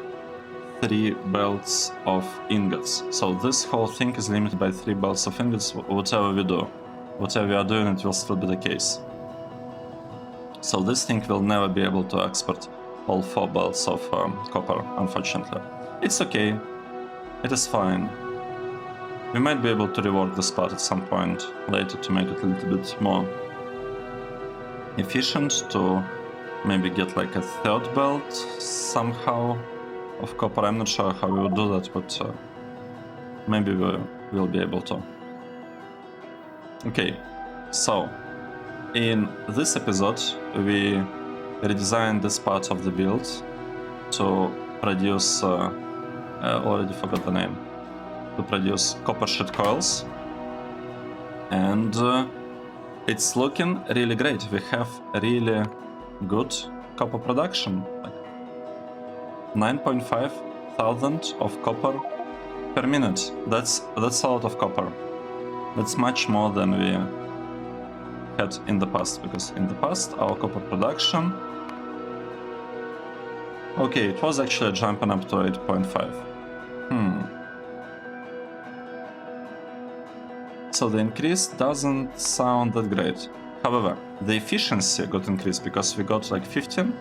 A: 3 belts of ingots. So this whole thing is limited by 3 belts of ingots, whatever we do. Whatever we are doing, it will still be the case. So this thing will never be able to export all 4 belts of copper, unfortunately. It's okay. It is fine. We might be able to rework this part at some point later to make it a little bit more efficient, to maybe get like a 3rd belt somehow of copper. I'm not sure how we will do that, but maybe we will be able to. Okay, so in this episode we redesigned this part of the build to produce, already forgot the name, to produce copper sheet coils, and it's looking really great. We have a really good copper production, like 9.5 thousand of copper per minute. That's a lot of copper. That's much more than we had in the past, because in the past our copper production, okay, it was actually jumping up to 8.5. So the increase doesn't sound that great. However, the efficiency got increased because we got like 15%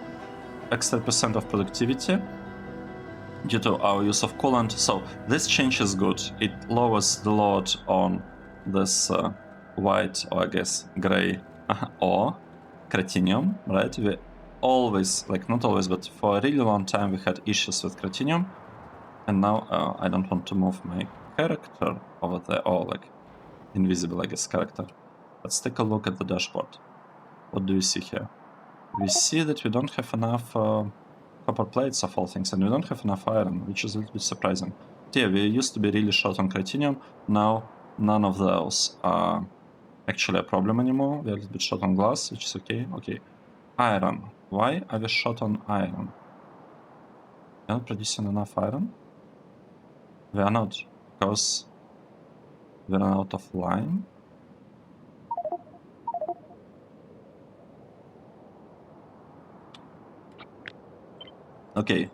A: extra of productivity due to our use of coolant. So this change is good. It lowers the load on this white, or I guess gray ore, cratinium, right? We always, like not always, but for a really long time we had issues with cratinium. And now I don't want to move my character over there, or like invisible, I guess, character. Let's take a look at the dashboard. What do we see here? We see that we don't have enough copper plates of all things, and we don't have enough iron, which is a little bit surprising. But yeah, we used to be really short on cratinium. Now none of those are actually a problem anymore. We're a little bit short on glass, which is okay. Okay, iron. Why are we short on iron? We're not producing enough iron? We are not, because we ran out of lime. Okay,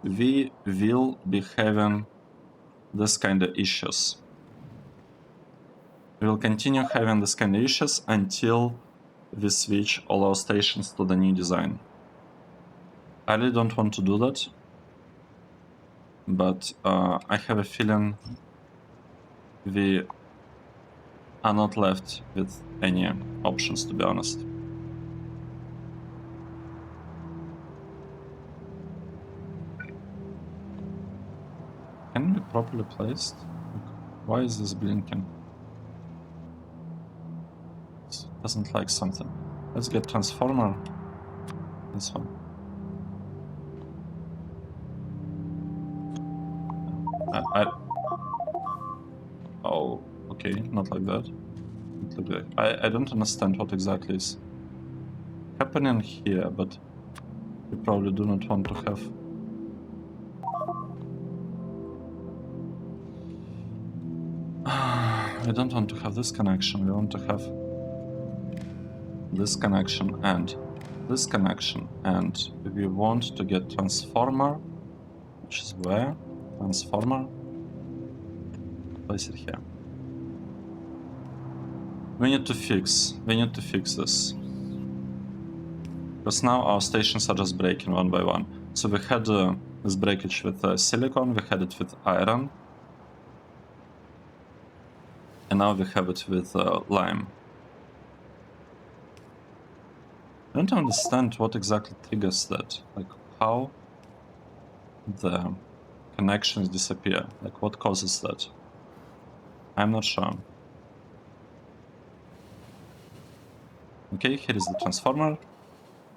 A: we will be having this kind of issues. We will continue having this kind of issues until we switch all our stations to the new design. I really don't want to do that, but I have a feeling we are not left with any options, to be honest. Can be properly placed? Why is this blinking? It doesn't like something. Let's get transformer. This one. Oh, okay, not like that. Not like that. I don't understand what exactly is happening here, but we probably do not want to have. We don't want to have this connection. We want to have this connection and this connection, and we want to get transformer, which is where? Transformer. Place it here. We need to fix this. Because now our stations are just breaking one by one. So we had this breakage with silicon, we had it with iron, and now we have it with lime. I don't understand what exactly triggers that, like how the connections disappear, like what causes that. I'm not sure. Okay, here is the transformer.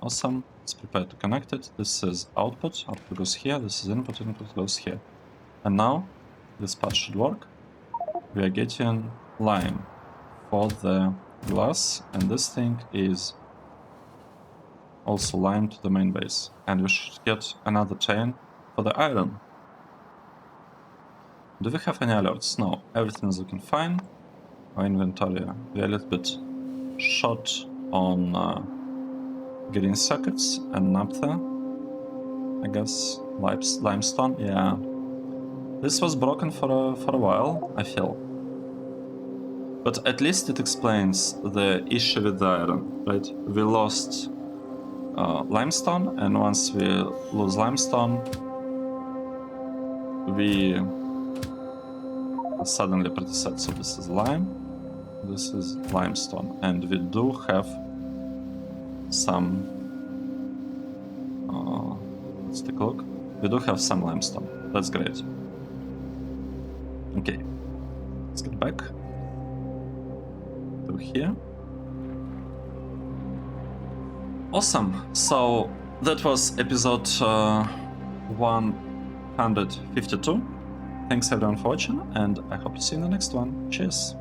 A: Awesome, let's prepare to connect it. This is output, output goes here, this is input, input goes here. And now this part should work. We are getting lime for the glass, and this thing is also lime to the main base. And we should get another chain for the iron. Do we have any alerts? No, everything's looking fine. Our inventory, we are a little bit short on green circuits and naphtha. I guess limestone, yeah. This was broken for a while, I feel. But at least it explains the issue with the iron, right? We lost limestone, and once we lose limestone, we are suddenly pretty sad. So this is lime, this is limestone, and we do have some... let's take a look. We do have some limestone. That's great. Okay, let's get back to here. Awesome. So that was episode 152. Thanks everyone for watching, and I hope to see you in the next one. Cheers.